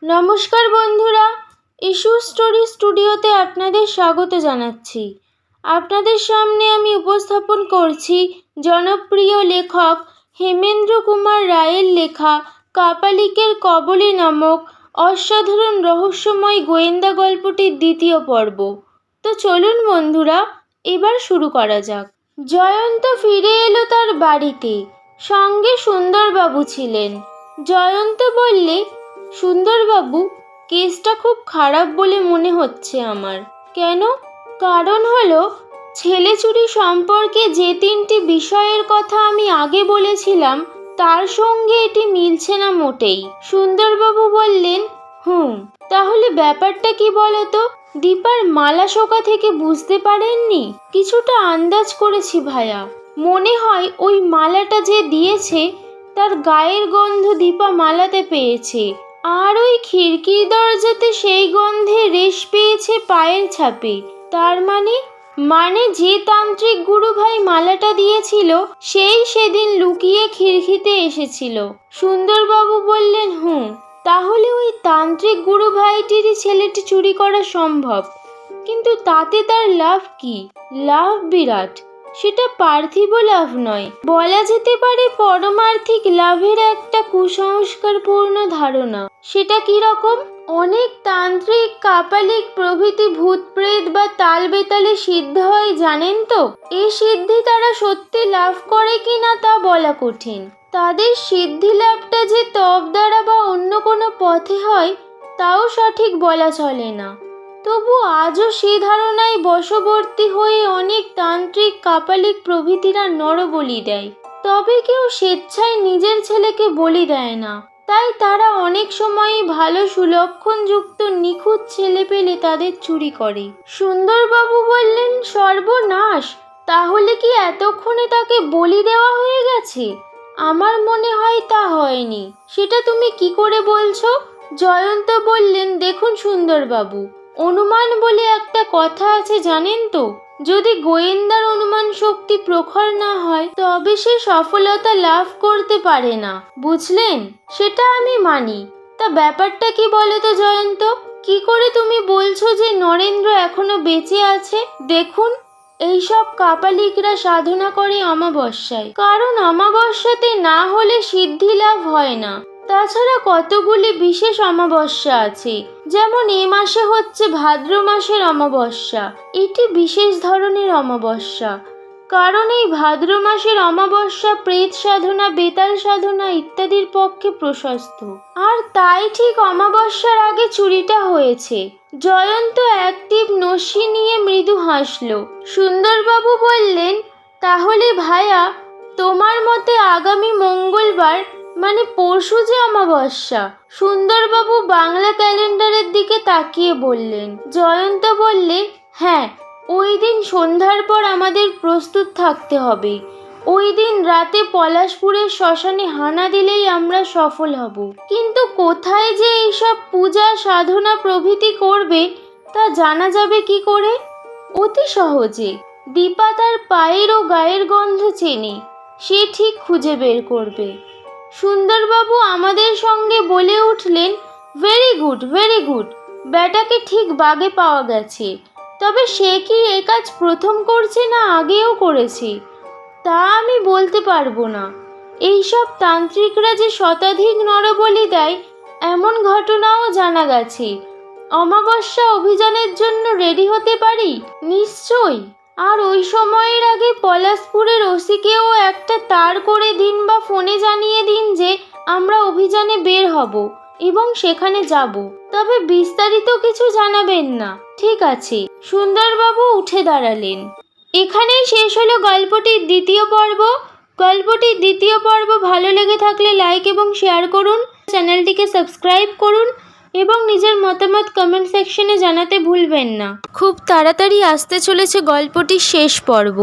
নমস্কার বন্ধুরা, issue story স্টুডিওতে আপনাদের স্বাগত জানাচ্ছি। আপনাদের সামনে আমি উপস্থাপন করছি জনপ্রিয় লেখক হেমেন্দ্র কুমার রায়ের লেখা কাপালিকের কবলী নামক অসাধারণ রহস্যময় গোয়েন্দা গল্পটির দ্বিতীয় পর্ব। তো চলুন বন্ধুরা, এবার শুরু করা যাক। জয়ন্ত ফিরে এলো তার বাড়িতে, সঙ্গে সুন্দরবাবু ছিলেন। জয়ন্ত বললে, সুন্দরবাবু, কেসটা খুব খারাপ বলে মনে হচ্ছে আমার। কেন? কারণ হলো, ছেলে চুরি সম্পর্কে যে তিনটি বিষয়ের কথা আমি আগে বলেছিলাম তার সঙ্গে এটি মিলছে না মোটেই। সুন্দরবাবু বললেন, তাহলে ব্যাপারটা কি বলতো? দীপার মালা শোকা থেকে বুঝতে পারেননি? কিছুটা আন্দাজ করেছি ভায়া। মনে হয় ওই মালাটা যে দিয়েছে তার গায়ের গন্ধ দীপা মালাতে পেয়েছে, আর ওই খিড়কির দরজাতে সেই গন্ধে রেশ পেয়েছে পায়ের ছাপে। তার মানে যে তান্ত্রিক গুরু ভাই মালাটা দিয়েছিল সেই সেদিন লুকিয়ে খিড়কিতে এসেছিল। সুন্দরবাবু বললেন, তাহলে ওই তান্ত্রিক গুরু ভাইটিরই ছেলেটি চুরি করা সম্ভব। কিন্তু তাতে তার লাভ কি? লাভ বিরাট। সেটা পার্থিব লাভ নয়, বলা যেতে পারে পরমার্থিক লাভের একটা কুসংস্কারপূর্ণ ধারণা। সেটা কি রকম? অনেক তান্ত্রিক, কাপালিক প্রভৃতি ভূত প্রেত বা তাল বেতালে সিদ্ধ হয় জানেন তো। এই সিদ্ধি তারা সত্যি লাভ করে কিনা তা বলা কঠিন। তাদের সিদ্ধি লাভটা যে তপ দ্বারা বা অন্য কোনো পথে হয় তাও সঠিক বলা চলে না। তবু আজও সে ধারণায় বশবর্তী হয়ে অনেক তান্ত্রিক, কাপালিক প্রভৃতিরা নরবলি দেয়। তবে কেউ স্বেচ্ছায় নিজের ছেলেকে বলি দেয় না। তাই তারা অনেক সময়ই ভালো সুলক্ষণযুক্ত নিখুঁত ছেলে পেলে তাদের চুরি করে। সুন্দরবাবু বললেন, সর্বনাশ! তাহলে কি এতক্ষণে তাকে বলি দেওয়া হয়ে গেছে? আমার মনে হয় তা হয়নি। সেটা তুমি কি করে বলছো? জয়ন্ত বললেন, দেখুন সুন্দরবাবু, অনুমান বলে একটা কথা আছে জানেন তো। যদি গোয়েন্দার অনুমান শক্তি প্রখর না হয় তবে সে সফলতা লাভ করতে পারে না, বুঝলেন? সেটা আমি মানি। তা ব্যাপারটা কি বলো তো জয়ন্ত? কি করে তুমি বলছো যে নরেন্দ্র এখনো বেঁচে আছে? দেখুন, এইসব কাপালিকরা সাধনা করে অমাবস্যায়, কারণ অমাবস্যাতে না হলে সিদ্ধি লাভ হয় না। তাছাড়া কতগুলি বিশেষ অমাবস্যা আছে, যেমন এ মাসে হচ্ছে ভাদ্র মাসের অমাবস্যা। এটি বিশেষ ধরনের অমাবস্যা, কারণ এই ভাদ্র মাসের অমাবস্যা প্রেত সাধনা, বেতাল সাধনা ইত্যাদির পক্ষে প্রশস্ত। আর তাই ঠিক অমাবস্যার আগে চুরিটা হয়েছে। জয়ন্ত এক টিপ নস্যি নিয়ে মৃদু হাসল। সুন্দরবাবু বললেন, তাহলে ভায়া, তোমার মতে আগামী মঙ্গলবার মানে পরশু যে অমাবস্যা? সুন্দরবাবু বাংলা ক্যালেন্ডারের দিকে তাকিয়ে বললেন। জয়ন্ত বললে, হ্যাঁ, ওই দিন সন্ধ্যার পর আমাদের প্রস্তুত থাকতে হবে। ওই দিন রাতে পলাশপুরের শ্মশানে হানা দিলেই আমরা সফল হব। কিন্তু কোথায় যে এইসব পূজা, সাধনা প্রভৃতি করবে তা জানা যাবে কি করে? অতি সহজে। দীপা তার পায়ের ও গায়ের গন্ধ চেনে, সে ঠিক খুঁজে বের করবে। সুন্দরবাবু আমাদের সঙ্গে বলে উঠলেন, ভেরি গুড, ভেরি গুড। ব্যাটাকে ঠিক বাগে পাওয়া গেছে। তবে সে কি এ কাজ প্রথম করছে না আগেও করেছে তা আমি বলতে পারবো না। এইসব তান্ত্রিকরা যে শতাধিক নরবলি দেয় এমন ঘটনাও জানা গেছে। অমাবস্যা অভিযানের জন্য রেডি হতে পারি? নিশ্চয়ই। আর ওই সময়ের আগে পলাশপুরের ওসিকেও একটা তার করে দিন বা ফোনে জানিয়ে দিন যে আমরা অভিযানে বের হব এবং সেখানে যাব। তবে বিস্তারিত কিছু জানাবেন না। ঠিক আছে। সুন্দরবাবু উঠে দাঁড়ালেন। এখানেই শেষ হলো গল্পটির দ্বিতীয় পর্ব। গল্পটির দ্বিতীয় পর্ব ভালো লেগে থাকলে লাইক এবং শেয়ার করুন, চ্যানেলটিকে সাবস্ক্রাইব করুন এবং নিজের মতামত কমেন্ট সেকশনে জানাতে ভুলবেন না। খুব তাড়াতাড়ি আসতে চলেছে গল্পটির শেষ পর্ব।